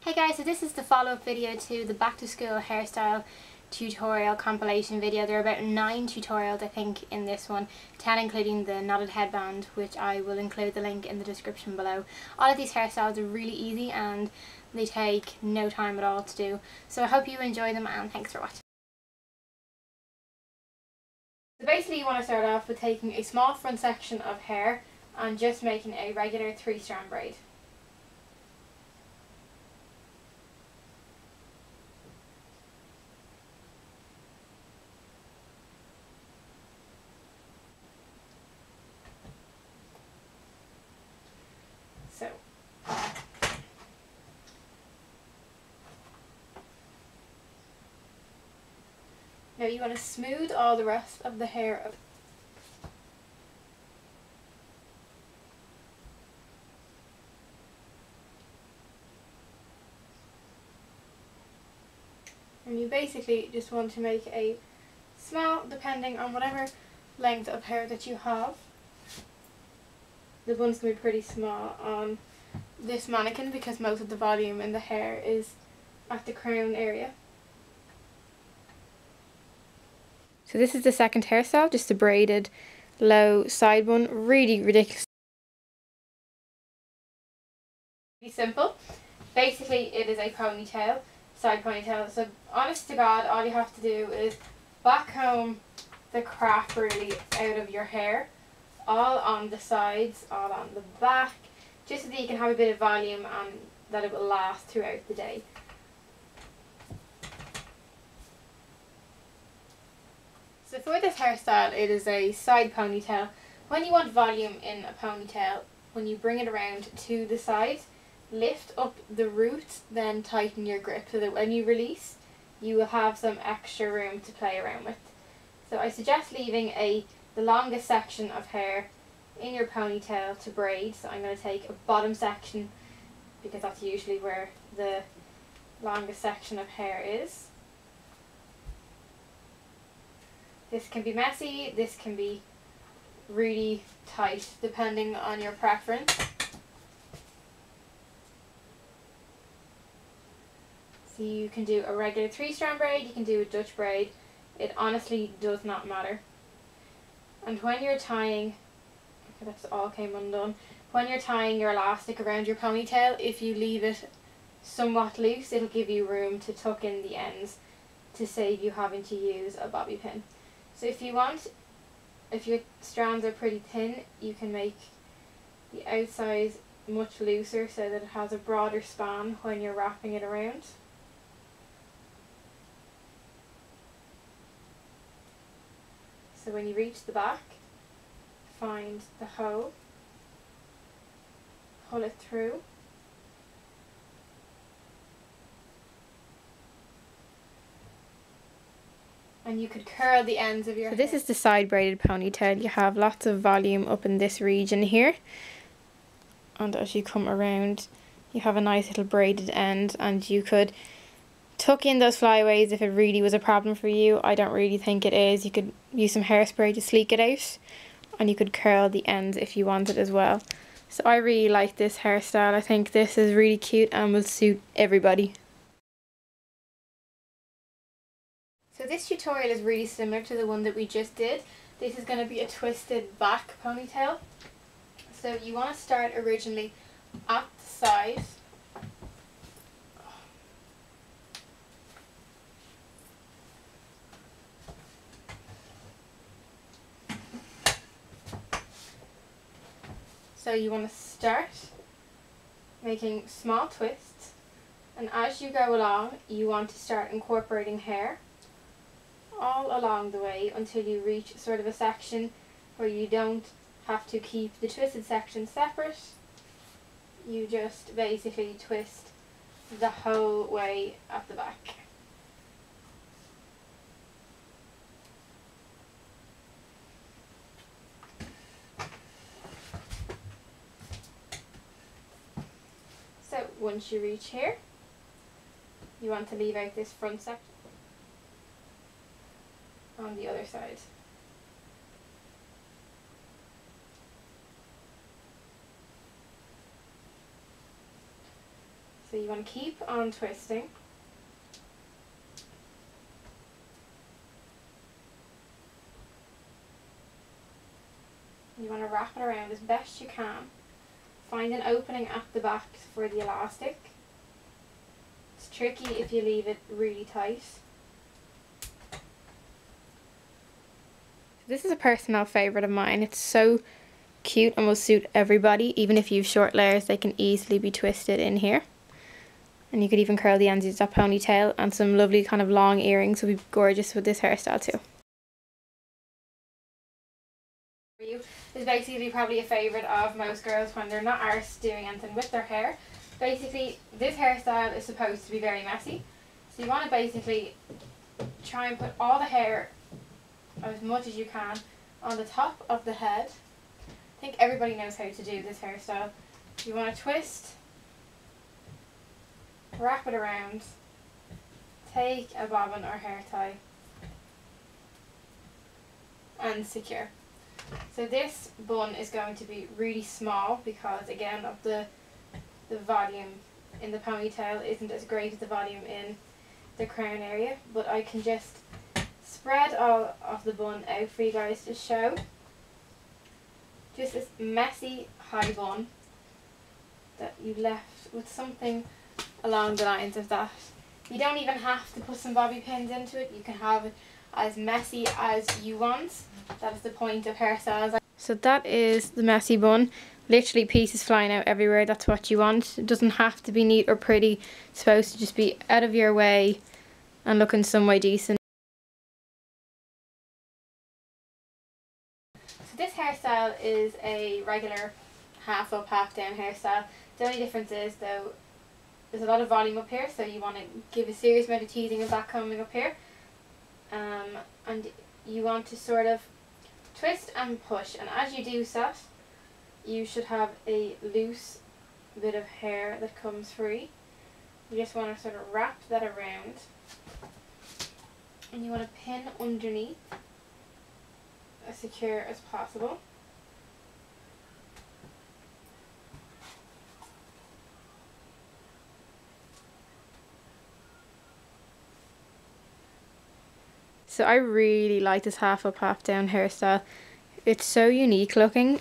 Hey guys, so this is the follow-up video to the back to school hairstyle tutorial compilation video. There are about 9 tutorials I think in this one, 10 including the knotted headband, which I will include the link in the description below. All of these hairstyles are really easy and they take no time at all to do, so I hope you enjoy them and thanks for watching. So basically you want to start off with taking a small front section of hair and just making a regular 3-strand braid. So, now you want to smooth all the rest of the hair up. And you basically just want to make a small, depending on whatever length of hair that you have. The bun's going to be pretty small on this mannequin because most of the volume in the hair is at the crown area. So this is the second hairstyle, just a braided low side bun, really ridiculous. Really simple. Basically it is a ponytail, side ponytail, so honest to God all you have to do is back comb the crap really out of your hair, all on the sides, all on the back, just so that you can have a bit of volume and that it will last throughout the day. So for this hairstyle it is a side ponytail. When you want volume in a ponytail, when you bring it around to the side, lift up the root, then tighten your grip so that when you release you will have some extra room to play around with. So I suggest leaving the longest section of hair in your ponytail to braid. So I'm going to take a bottom section because that's usually where the longest section of hair is. This can be messy, this can be really tight depending on your preference. So you can do a regular 3-strand braid, you can do a Dutch braid, it honestly does not matter. And when you're tying, okay, that's all came undone, when you're tying your elastic around your ponytail, if you leave it somewhat loose it'll give you room to tuck in the ends to save you having to use a bobby pin. So if you want, if your strands are pretty thin, you can make the outside much looser so that it has a broader span when you're wrapping it around. So when you reach the back, find the hole, pull it through, and you could curl the ends of your hair. So this is the side braided ponytail. You have lots of volume up in this region here, and as you come around you have a nice little braided end, and you could tuck in those flyaways if it really was a problem for you. I don't really think it is. You could use some hairspray to sleek it out, and you could curl the ends if you wanted as well. So I really like this hairstyle. I think this is really cute and will suit everybody. So this tutorial is really similar to the one that we just did. This is going to be a twisted back ponytail. So you want to start originally at the side. So you want to start making small twists, and as you go along you want to start incorporating hair all along the way until you reach sort of a section where you don't have to keep the twisted section separate. You just basically twist the whole way at the back. So once you reach here, you want to leave out this front section on the other side. So So you want to keep on twisting. You want to wrap it around as best you can. Find an opening at the back for the elastic. It's tricky if you leave it really tight. This is a personal favourite of mine. It's so cute and will suit everybody. Even if you have short layers, they can easily be twisted in here. And you could even curl the ends, use that ponytail, and some lovely kind of long earrings would be gorgeous with this hairstyle too. Is basically probably a favourite of most girls when they're not arsed doing anything with their hair. Basically, this hairstyle is supposed to be very messy. So you want to basically try and put all the hair, as much as you can, on the top of the head. I think everybody knows how to do this hairstyle. You want to twist, wrap it around, take a bobbin or hair tie, and secure. So this bun is going to be really small because, again, of the volume in the ponytail isn't as great as the volume in the crown area, but I can just spread all of the bun out for you guys to show. Just this messy high bun that you left with something along the lines of that. You don't even have to put some bobby pins into it. You can have it as messy as you want. That is the point of hairstyles. So that is the messy bun. Literally pieces flying out everywhere. That's what you want. It doesn't have to be neat or pretty. It's supposed to just be out of your way and looking some way decent. So this hairstyle is a regular half up, half down hairstyle. The only difference is, though, there's a lot of volume up here, so you want to give a serious amount of teasing of that combing up here. And you want to sort of twist and push, and as you do so, you should have a loose bit of hair that comes free. You just want to sort of wrap that around, and you want to pin underneath as secure as possible. So I really like this half up, half down hairstyle. It's so unique looking.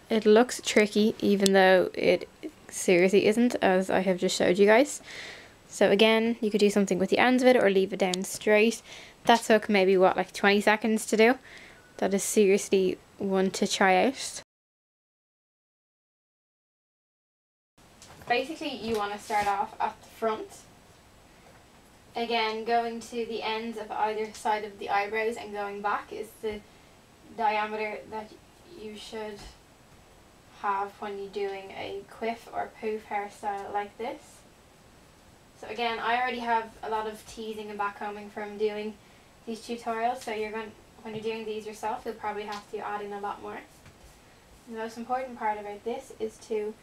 It looks tricky, even though it seriously isn't, as I have just showed you guys. So again, you could do something with the ends of it or leave it down straight. That took maybe, what, like 20 seconds to do. That is seriously one to try out. Basically, you want to start off at the front. Again, going to the ends of either side of the eyebrows and going back is the diameter that you should have when you're doing a quiff or poof hairstyle like this. So again, I already have a lot of teasing and backcombing from doing these tutorials, so when you're doing these yourself, you'll probably have to add in a lot more. The most important part about this is to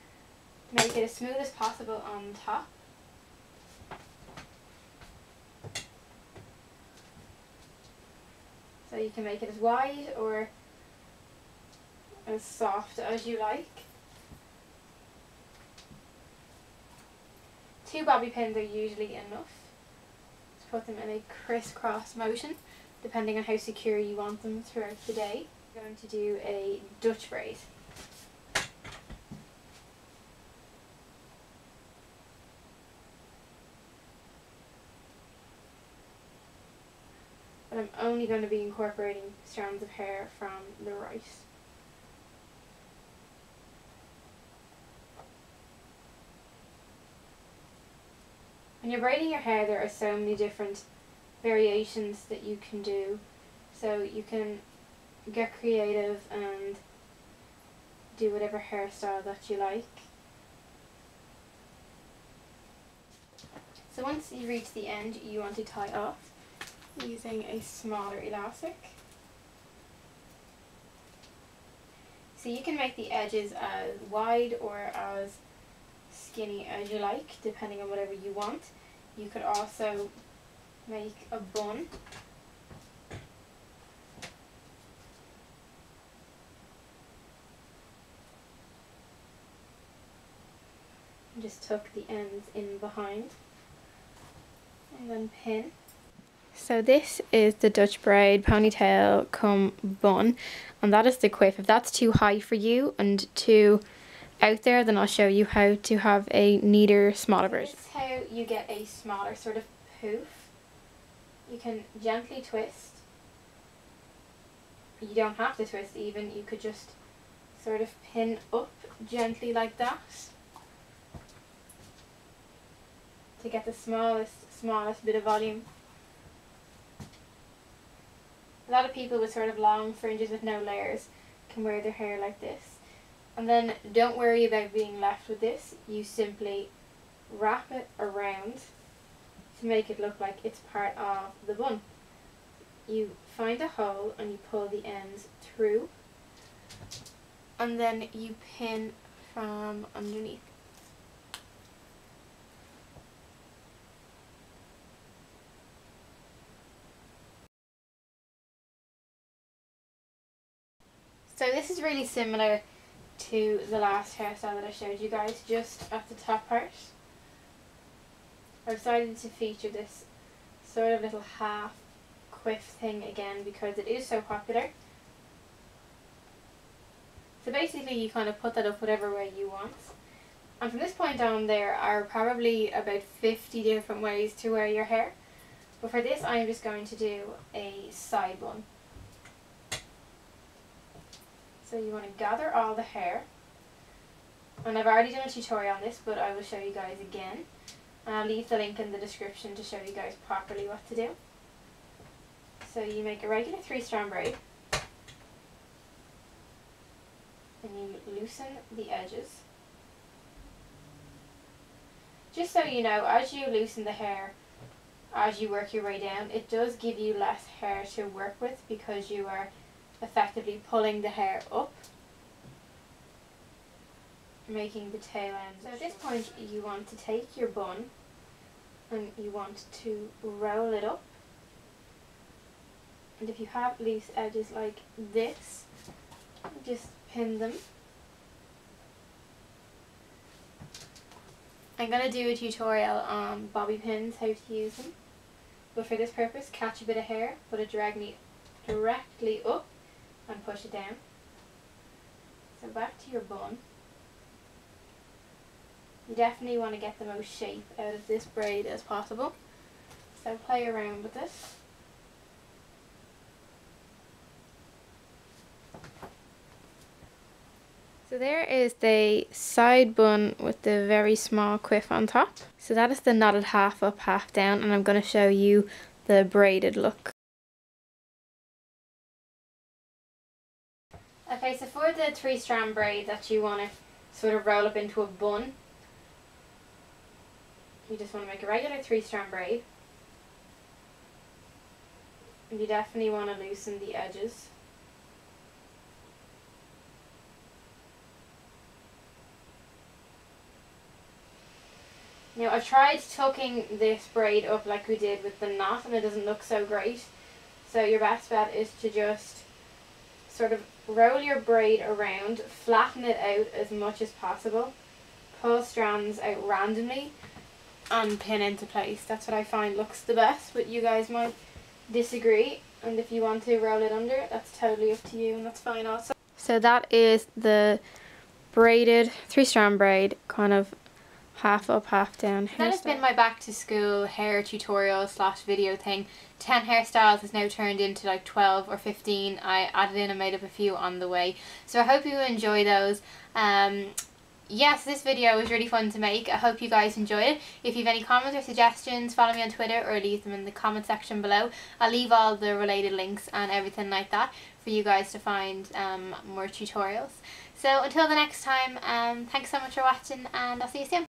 make it as smooth as possible on top. So you can make it as wide or as soft as you like. 2 bobby pins are usually enough to put them in a crisscross motion, depending on how secure you want them throughout the day. I'm going to do a Dutch braid. But I'm only going to be incorporating strands of hair from the right. When you're braiding your hair, there are so many different variations that you can do. So you can get creative and do whatever hairstyle that you like. So once you reach the end, you want to tie off using a smaller elastic. So you can make the edges as wide or as skinny as you like, depending on whatever you want. You could also make a bun. and just tuck the ends in behind and then pin. So this is the Dutch braid ponytail cum bun, and that is the quiff. If that's too high for you and too out there, then I'll show you how to have a neater, smaller version. This is how you get a smaller sort of poof. You can gently twist. You don't have to twist even, you could just sort of pin up gently like that to get the smallest bit of volume. A lot of people with sort of long fringes with no layers can wear their hair like this. And then don't worry about being left with this, you simply wrap it around to make it look like it's part of the bun. You find a hole and you pull the ends through, and then you pin from underneath. So this is really similar to the last hairstyle that I showed you guys, just at the top part. I decided to feature this sort of little half quiff thing again because it is so popular. So basically you kind of put that up whatever way you want. And from this point on there are probably about 50 different ways to wear your hair. But for this I'm just going to do a side bun. So you want to gather all the hair, and I've already done a tutorial on this but I will show you guys again, and I'll leave the link in the description to show you guys properly what to do. So you make a regular 3-strand braid and you loosen the edges. Just so you know, as you loosen the hair, as you work your way down, it does give you less hair to work with because you are effectively pulling the hair up, making the tail end. So at this point you want to take your bun and you want to roll it up, and if you have loose edges like this, just pin them. I'm going to do a tutorial on bobby pins, how to use them, but for this purpose catch a bit of hair, put it directly up and push it down. So back to your bun. You definitely want to get the most shape out of this braid as possible, so play around with this. So there is the side bun with the very small quiff on top. So that is the knotted half up, half down, and I'm going to show you the braided look. Okay, so for the 3-strand braid that you want to sort of roll up into a bun, you just want to make a regular 3-strand braid. And you definitely want to loosen the edges. Now I've tried tucking this braid up like we did with the knot and it doesn't look so great. So your best bet is to just sort of roll your braid around, flatten it out as much as possible, pull strands out randomly and pin into place. That's what I find looks the best, but you guys might disagree, and if you want to roll it under, that's totally up to you and that's fine also. So that is the braided 3-strand braid, kind of half up, half down hairstyle. That has been my back to school hair tutorial / video thing. 10 hairstyles has now turned into like 12 or 15. I added in and made up a few on the way. So I hope you enjoy those. Yes, this video was really fun to make. I hope you guys enjoy it. If you have any comments or suggestions, follow me on Twitter or leave them in the comment section below. I'll leave all the related links and everything like that for you guys to find more tutorials. So until the next time, thanks so much for watching and I'll see you soon.